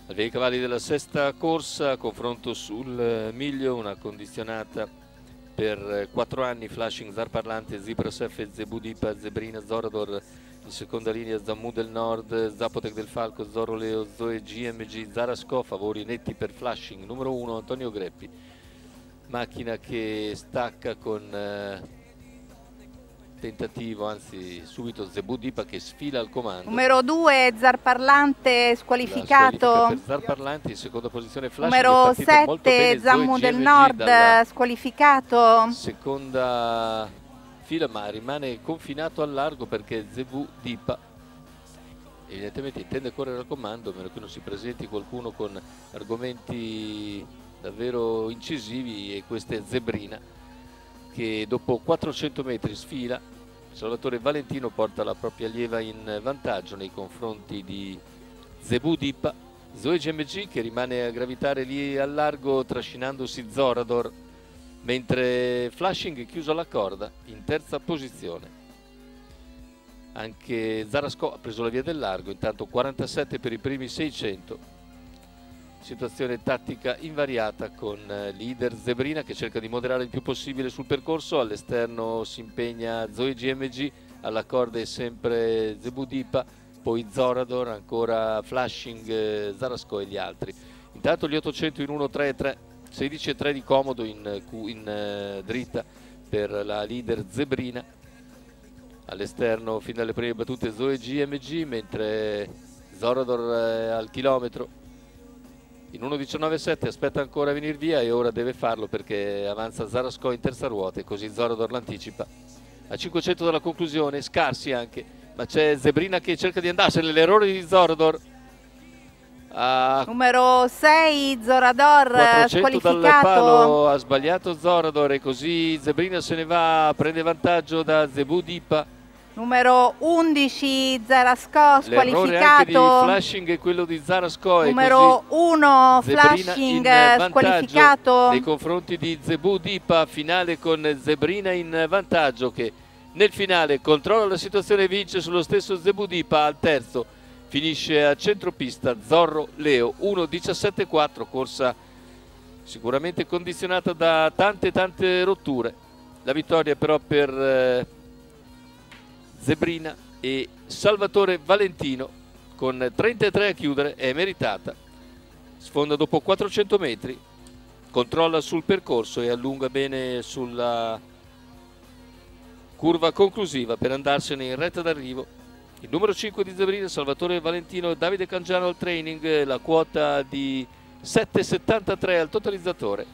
Al via i cavalli della sesta corsa, confronto sul miglio, una condizionata per 4 anni, Flashing, Zar Parlante, Ziprosef, Zebudipa, Zebrina, Zorador. In seconda linea Zammu del Nord, Zapotec del Falco, Zorro Leo, Zoe GMG, Zarasco, favori netti per Flashing. Numero 1 Antonio Greppi, macchina che stacca con tentativo, anzi subito Zebudipa che sfila al comando. Numero 2 Zar Parlante squalificato. Per Zar Parlante, in seconda posizione Flashing. Numero 7 Zammu del Nord squalificato. Seconda fila, ma rimane confinato al largo perché Zebudipa evidentemente intende correre al comando, a meno che non si presenti qualcuno con argomenti davvero incisivi, e questa è Zebrina che dopo 400 metri sfila. Salvatore Valentino porta la propria allieva in vantaggio nei confronti di Zebudipa. Zoe GMG che rimane a gravitare lì al largo trascinandosi Zorador, mentre Flashing è chiuso alla corda in terza posizione. Anche Zarasco ha preso la via del largo, intanto 47 per i primi 600. Situazione tattica invariata con leader Zebrina che cerca di moderare il più possibile sul percorso. All'esterno si impegna Zoe GMG, alla corda è sempre Zebudipa, poi Zorador, ancora Flashing, Zarasco e gli altri. Intanto gli 800 in 1-3-3, 16-3 di comodo in dritta per la leader Zebrina. All'esterno fin dalle prime battute Zoe GMG, mentre Zorador è al chilometro. In 1.19.7 aspetta ancora a venire via e ora deve farlo perché avanza Zarasco in terza ruota e così Zorador l'anticipa. A 500 dalla conclusione, scarsi anche, ma c'è Zebrina che cerca di andarsene, l'errore di Zorador. Numero 6 Zorador squalificato. Dal palo ha sbagliato Zorador e così Zebrina se ne va, prende vantaggio da Zebudipa. Numero 11 Zarasco squalificato. Anche di Flashing e quello di Zarasco. Numero 1 Flashing squalificato nei confronti di Zebudipa. Finale con Zebrina in vantaggio che nel finale controlla la situazione e vince sullo stesso Zebudipa. Al terzo finisce a centropista Zorro Leo 1.17.4, corsa sicuramente condizionata da tante rotture. La vittoria però per Zebrina e Salvatore Valentino con 33 a chiudere è meritata. Sfonda dopo 400 metri, controlla sul percorso e allunga bene sulla curva conclusiva per andarsene in retta d'arrivo. Il numero 5 di Zebrina, Salvatore Valentino e Davide Cangiano al training, la quota di 7,73 al totalizzatore.